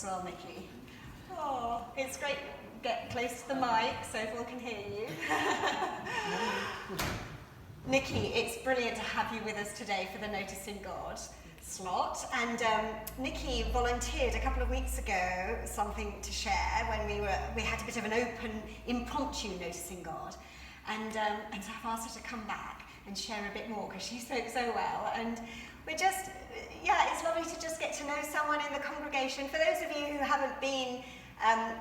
as well, Nikki. Oh, it's great. Get close to the mic so everyone can hear you. Nikki, it's brilliant to have you with us today for the Noticing God slot. And Nikki volunteered a couple of weeks ago something to share when we had a bit of an open, impromptu Noticing God. And so I've asked her to come back and share a bit more because she spoke so well. And we're just, it's lovely to just get to know someone in the congregation. For those of you who haven't been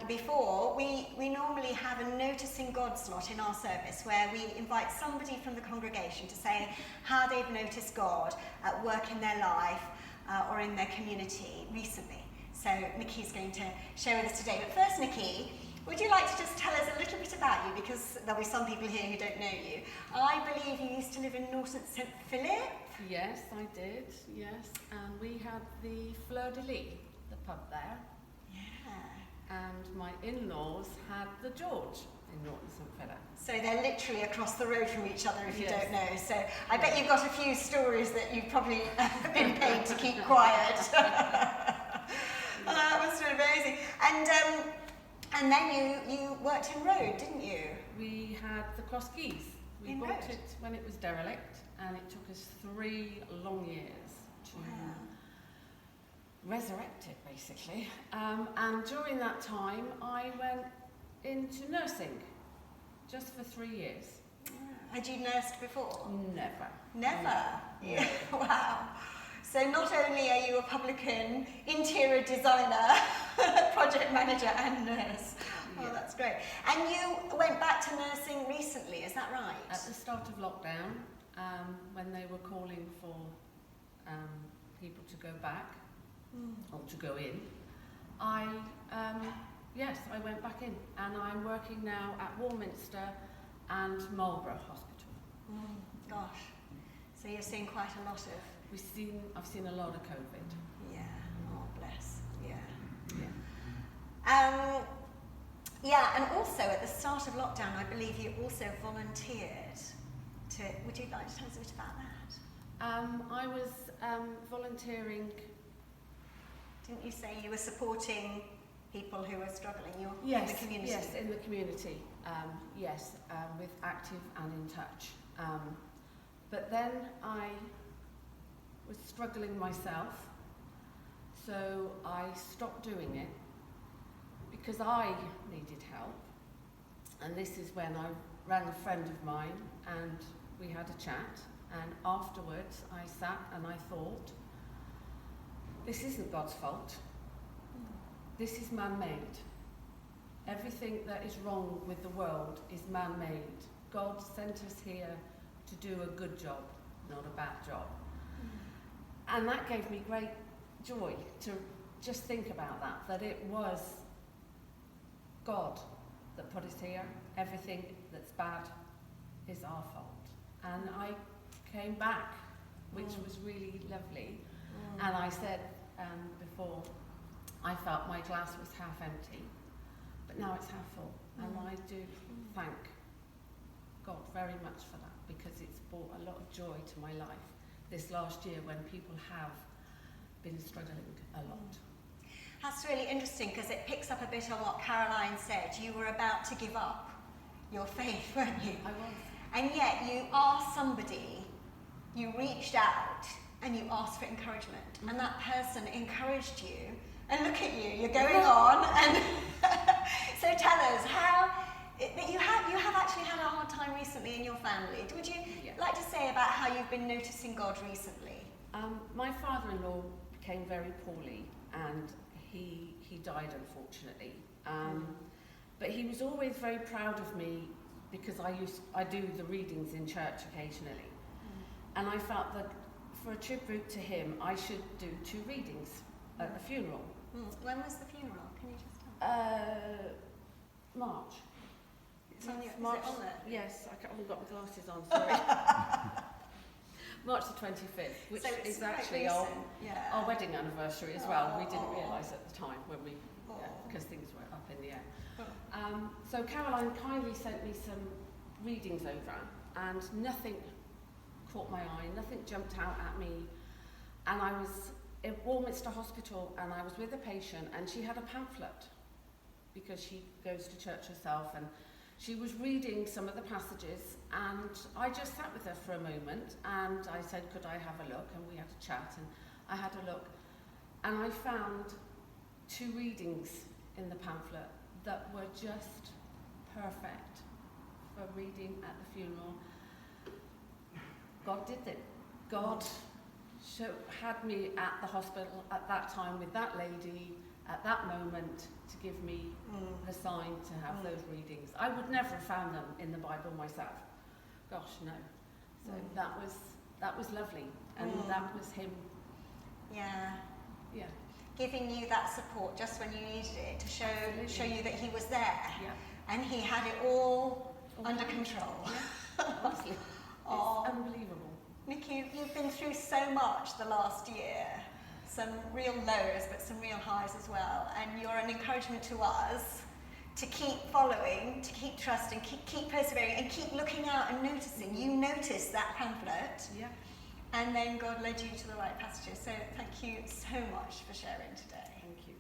before, we normally have a Noticing God slot in our service where we invite somebody from the congregation to say how they've noticed God at work in their life or in their community recently. So Nikki's going to share with us today. But first, Nikki, would you like to just tell us a little bit about you, because there'll be some people here who don't know you. I believe you used to live in Norton St Philip. Yes, I did, yes. And we had the Fleur de Lis, the pub there. And my in-laws had the George in Norton St Philip. So they're literally across the road from each other, if you don't know. So I bet you've got a few stories that you've probably been paid to keep quiet. That must have been amazing. And then you worked in Road, didn't you? We had the Cross Keys. We bought it when it was derelict, and it took us 3 long years to resurrect it, basically. And during that time, I went into nursing, just for 3 years. Had you nursed before? Never. Never? No. Yeah. Wow. So not only are you a publican, interior designer, project manager and nurse. Oh, Yeah. that's great. And you went back to nursing recently, is that right? At the start of lockdown, when they were calling for people to go back, or to go in, I went back in, and I'm working now at Warminster and Marlborough Hospital. Gosh, so you're seeing quite a lot of... I've seen a lot of COVID. Yeah, oh bless, yeah. Yeah. And also at the start of lockdown, I believe you also volunteered to... Would you like to tell us a bit about that? I was volunteering. Didn't you say you were supporting people who were struggling in the community? Yes, in the community. With Active and In Touch. But then I was struggling myself, so I stopped doing it because I needed help. And this is when I rang a friend of mine and we had a chat. And afterwards I sat and I thought, this isn't God's fault. This is man-made. Everything that is wrong with the world is man-made. God sent us here to do a good job, not a bad job. And that gave me great joy to just think about that it was God that put us here. Everything that's bad is our fault. And I came back, which was really lovely. And I said before, I felt my glass was half empty, but now it's half full. And I do thank God very much for that, because it's brought a lot of joy to my life this last year when people have been struggling a lot. That's really interesting, because it picks up a bit on what Caroline said. You were about to give up your faith, weren't you? I was. And yet you asked somebody, you reached out and you asked for encouragement, and that person encouraged you. And look at you, you're going on. And so tell us how you have actually had a hard time recently in your family. Would you like to say about how you've been noticing God recently? My father-in-law became very poorly, and he died, unfortunately. But he was always very proud of me, because I do the readings in church occasionally. And I felt that for a tribute to him, I should do 2 readings at the funeral. When was the funeral? Can you just tell? March. It's on your, March. Is it on there? Yes, I haven't got my glasses on, sorry. March the 25th, which So it's is actually quite our recent, our wedding anniversary as well. We didn't realise at the time when because things were up in the air. So Caroline kindly sent me some readings over, and nothing caught my eye, nothing jumped out at me, and I was in Warminster Hospital, and I was with a patient, and she had a pamphlet because she goes to church herself, and she was reading some of the passages, and I just sat with her for a moment, and I said, could I have a look? And we had a chat, and I had a look, and I found 2 readings in the pamphlet that were just perfect for reading at the funeral. God did it. God had me at the hospital at that time with that lady at that moment to give me the sign to have those readings. I would never have found them in the Bible myself. Gosh, no. So that was lovely, and that was him. Yeah. Yeah. Giving you that support just when you needed it to show you that he was there. Yeah. And he had it all under control. Yeah. Honestly, Oh. it's unbelievable. Nikki, you've been through so much the last year. Some real lows, but some real highs as well. And you're an encouragement to us to keep following, to keep trusting, keep persevering, and keep looking out and noticing. You noticed that pamphlet, Yeah. and then God led you to the right passages. So thank you so much for sharing today. Thank you.